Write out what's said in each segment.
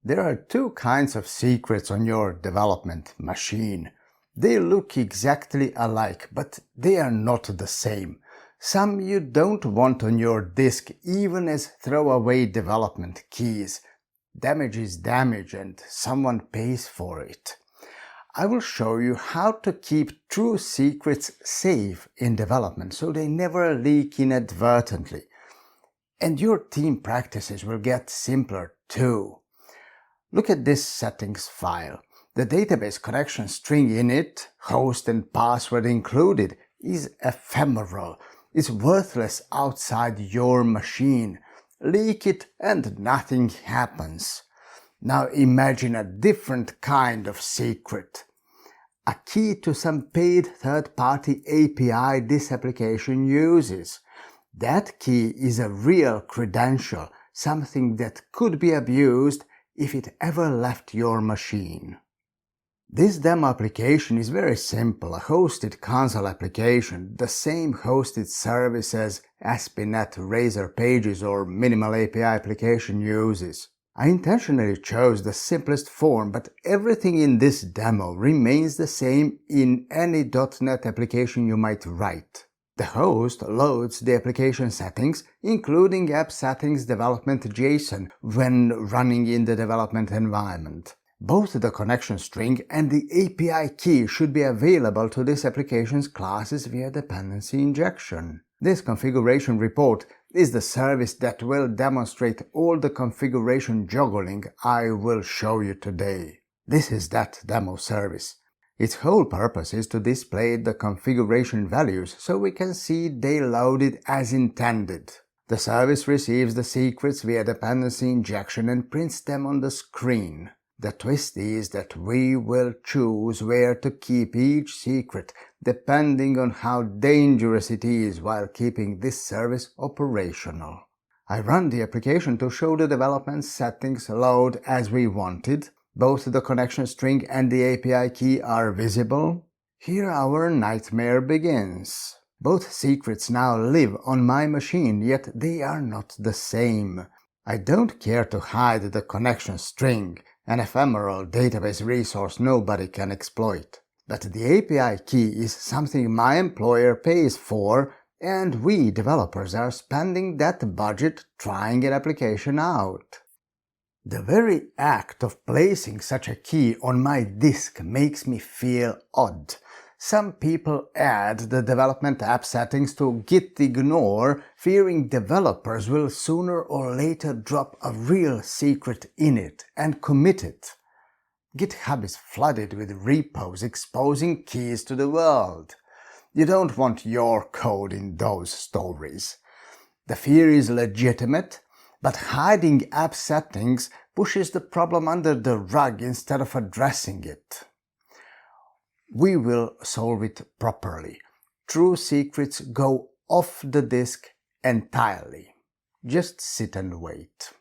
There are two kinds of secrets on your development machine. They look exactly alike, but they are not the same. Some you don't want on your disk even as throwaway development keys. Damage is damage and someone pays for it. I will show you how to keep true secrets safe in development so they never leak inadvertently. And your team practices will get simpler too. Look at this settings file. The database connection string in it, host and password included, is ephemeral. It's worthless outside your machine. Leak it and nothing happens. Now imagine a different kind of secret. A key to some paid third-party API this application uses. That key is a real credential, something that could be abused if it ever left your machine. This demo application is very simple, a hosted console application, the same hosted service as ASP.NET Razor Pages or Minimal API application uses. I intentionally chose the simplest form, but everything in this demo remains the same in any .NET application you might write. The host loads the application settings, including app settings development JSON, when running in the development environment. Both the connection string and the API key should be available to this application's classes via dependency injection. This configuration report is the service that will demonstrate all the configuration juggling I will show you today. This is that demo service. Its whole purpose is to display the configuration values so we can see they loaded as intended. The service receives the secrets via dependency injection and prints them on the screen. The twist is that we will choose where to keep each secret, depending on how dangerous it is while keeping this service operational. I run the application to show the development settings load as we wanted. Both the connection string and the API key are visible. Here our nightmare begins. Both secrets now live on my machine, yet they are not the same. I don't care to hide the connection string, an ephemeral database resource nobody can exploit. But the API key is something my employer pays for, and we developers are spending that budget trying an application out. The very act of placing such a key on my disk makes me feel odd. Some people add the development app settings to git ignore, fearing developers will sooner or later drop a real secret in it and commit it. GitHub is flooded with repos exposing keys to the world. You don't want your code in those stories. The fear is legitimate, but hiding app settings pushes the problem under the rug instead of addressing it. We will solve it properly. True secrets go off the disk entirely. Just sit and wait.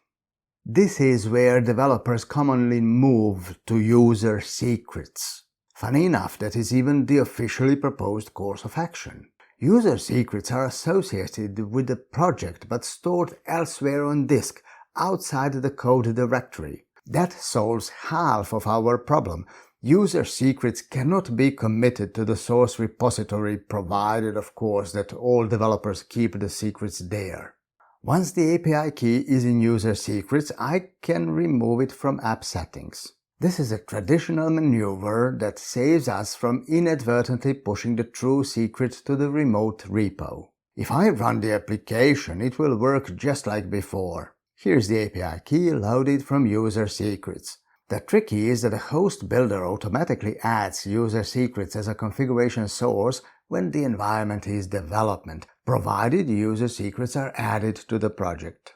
This is where developers commonly move to user secrets. Funny enough, that is even the officially proposed course of action. User secrets are associated with the project but stored elsewhere on disk, outside the code directory. That solves half of our problem. User secrets cannot be committed to the source repository, provided, of course, that all developers keep the secrets there. Once the API key is in user secrets, I can remove it from app settings. This is a traditional maneuver that saves us from inadvertently pushing the true secret to the remote repo. If I run the application, it will work just like before. Here's the API key loaded from user secrets. The trick is that the host builder automatically adds user secrets as a configuration source when the environment is development, provided user secrets are added to the project.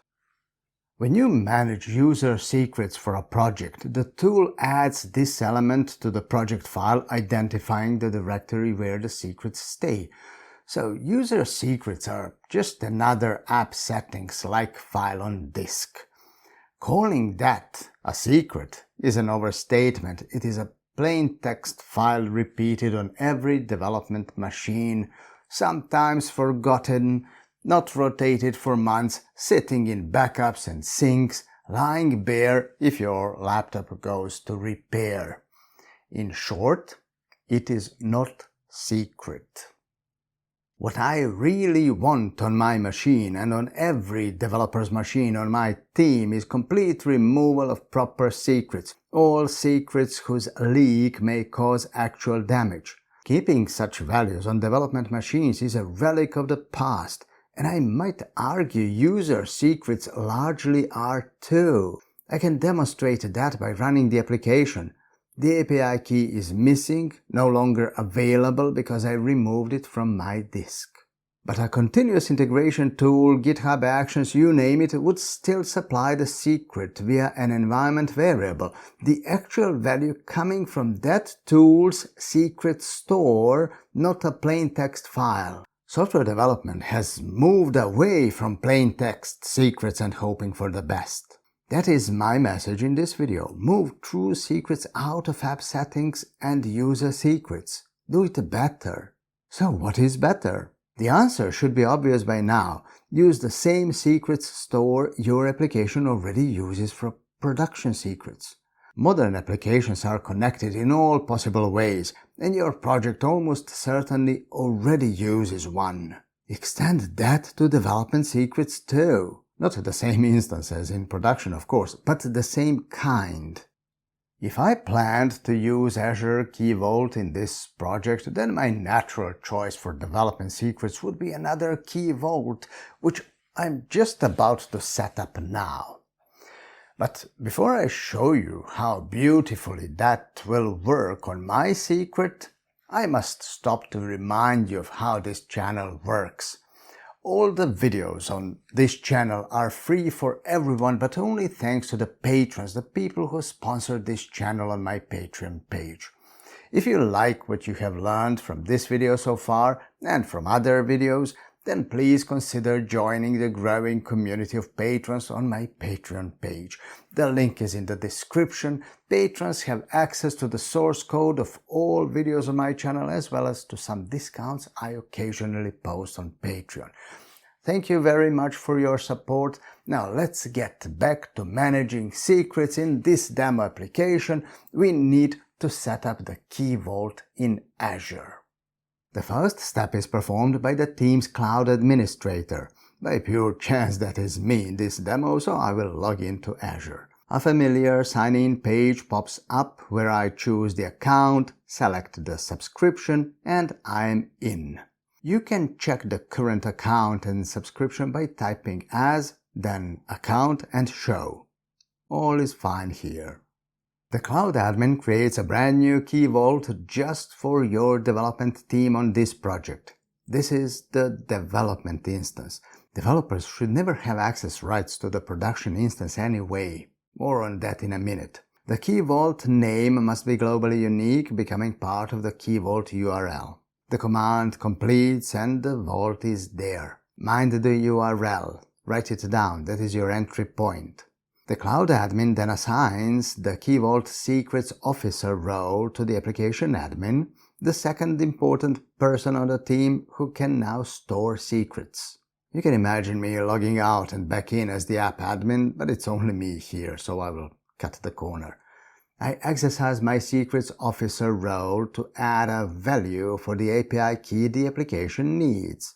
When you manage user secrets for a project, the tool adds this element to the project file, identifying the directory where the secrets stay. So user secrets are just another app settings-like file on disk. Calling that a secret is an overstatement. It is a plain text file repeated on every development machine, sometimes forgotten, not rotated for months, sitting in backups and syncs, lying bare if your laptop goes to repair. In short, it is not secret. What I really want on my machine and on every developer's machine on my team is complete removal of proper secrets, all secrets whose leak may cause actual damage. Keeping such values on development machines is a relic of the past, and I might argue user secrets largely are too. I can demonstrate that by running the application. The API key is missing, no longer available because I removed it from my disk. But a continuous integration tool, GitHub Actions, you name it, would still supply the secret via an environment variable, the actual value coming from that tool's secret store, not a plain text file. Software development has moved away from plain text secrets and hoping for the best. That is my message in this video. Move true secrets out of app settings and user secrets. Do it better. So what is better? The answer should be obvious by now. Use the same secrets store your application already uses for production secrets. Modern applications are connected in all possible ways, and your project almost certainly already uses one. Extend that to development secrets too. Not the same instance as in production, of course, but the same kind. If I planned to use Azure Key Vault in this project, then my natural choice for development secrets would be another Key Vault, which I'm just about to set up now. But before I show you how beautifully that will work on my secret, I must stop to remind you of how this channel works. All the videos on this channel are free for everyone, but only thanks to the patrons, the people who sponsored this channel on my Patreon page. If you like what you have learned from this video so far and from other videos, then please consider joining the growing community of patrons on my Patreon page. The link is in the description. Patrons have access to the source code of all videos on my channel, as well as to some discounts I occasionally post on Patreon. Thank you very much for your support. Now let's get back to managing secrets. In this demo application, we need to set up the Key Vault in Azure. The first step is performed by the team's cloud administrator. By pure chance that is me in this demo, so I will log into Azure. A familiar sign-in page pops up where I choose the account, select the subscription, and I'm in. You can check the current account and subscription by typing as, then account and show. All is fine here. The Cloud Admin creates a brand new Key Vault just for your development team on this project. This is the development instance. Developers should never have access rights to the production instance anyway. More on that in a minute. The Key Vault name must be globally unique, becoming part of the Key Vault URL. The command completes and the vault is there. Mind the URL. Write it down. That is your entry point. The Cloud Admin then assigns the Key Vault Secrets Officer role to the application admin, the second important person on the team who can now store secrets. You can imagine me logging out and back in as the app admin, but it's only me here, so I will cut the corner. I exercise my Secrets Officer role to add a value for the API key the application needs.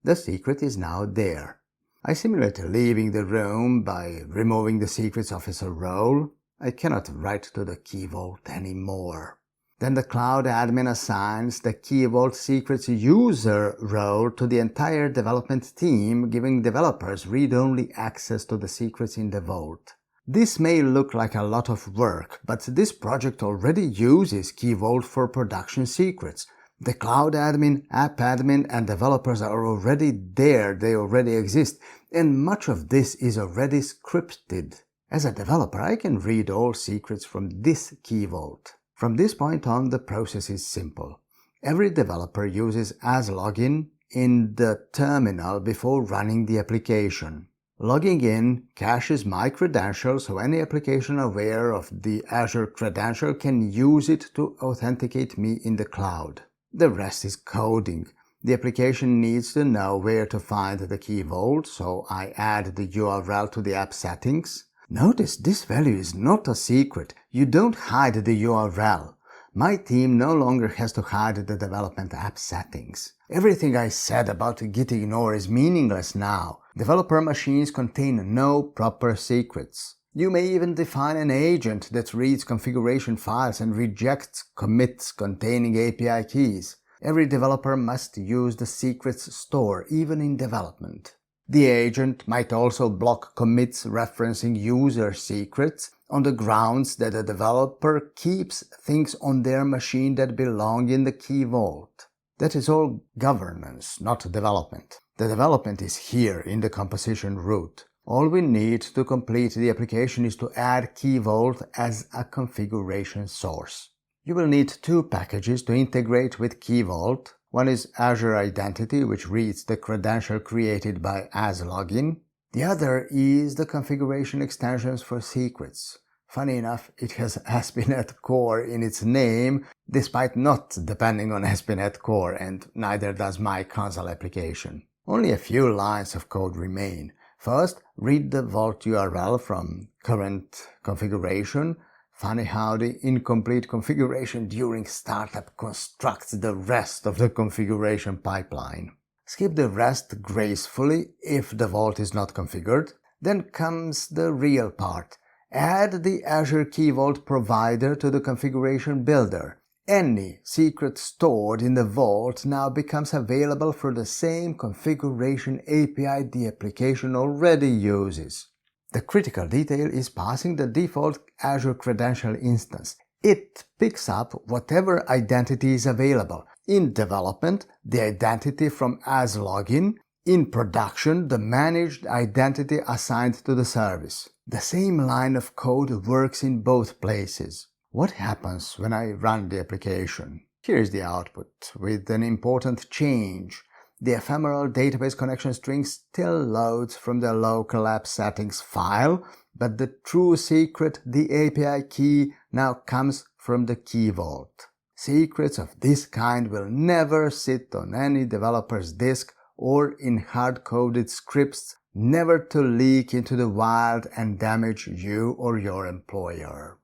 The secret is now there. I simulate leaving the room by removing the Secrets Officer role. I cannot write to the Key Vault anymore. Then the Cloud Admin assigns the Key Vault Secrets User role to the entire development team, giving developers read-only access to the secrets in the vault. This may look like a lot of work, but this project already uses Key Vault for production secrets. The Cloud Admin, App Admin, and developers are already there, they already exist, and much of this is already scripted. As a developer, I can read all secrets from this Key Vault. From this point on, the process is simple. Every developer uses as login in the terminal before running the application. Logging in caches my credentials, so any application aware of the Azure credential can use it to authenticate me in the cloud. The rest is coding. The application needs to know where to find the Key Vault, so I add the URL to the app settings. Notice this value is not a secret. You don't hide the URL. My team no longer has to hide the development app settings. Everything I said about git ignore is meaningless now. Developer machines contain no proper secrets. You may even define an agent that reads configuration files and rejects commits containing API keys. Every developer must use the secrets store, even in development. The agent might also block commits referencing user secrets on the grounds that a developer keeps things on their machine that belong in the key vault. That is all governance, not development. The development is here in the composition root. All we need to complete the application is to add key vault as a configuration source. You will need two packages to integrate with key vault. One is Azure Identity, which reads the credential created by AzLogin. The other is the configuration extensions for secrets. Funny enough, it has ASP.NET Core in its name, despite not depending on ASP.NET Core, and neither does my console application. Only a few lines of code remain. First, read the vault URL from current configuration. Funny how the incomplete configuration during startup constructs the rest of the configuration pipeline. Skip the rest gracefully if the vault is not configured. Then comes the real part. Add the Azure Key Vault provider to the configuration builder. Any secret stored in the vault now becomes available for the same configuration API the application already uses. The critical detail is passing the default Azure credential instance. It picks up whatever identity is available. In development, the identity from AzLogin. In production, the managed identity assigned to the service. The same line of code works in both places. What happens when I run the application? Here is the output, with an important change. The ephemeral database connection string still loads from the local app settings file, but the true secret, the API key, now comes from the key vault. Secrets of this kind will never sit on any developer's disk or in hard-coded scripts, never to leak into the wild and damage you or your employer.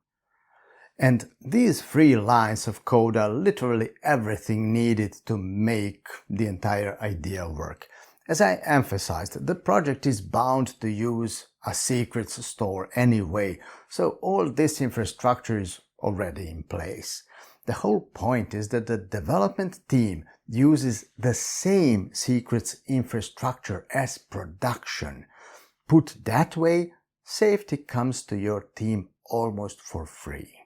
And these 3 lines of code are literally everything needed to make the entire idea work. As I emphasized, the project is bound to use a secrets store anyway, so all this infrastructure is already in place. The whole point is that the development team uses the same secrets infrastructure as production. Put that way, safety comes to your team almost for free.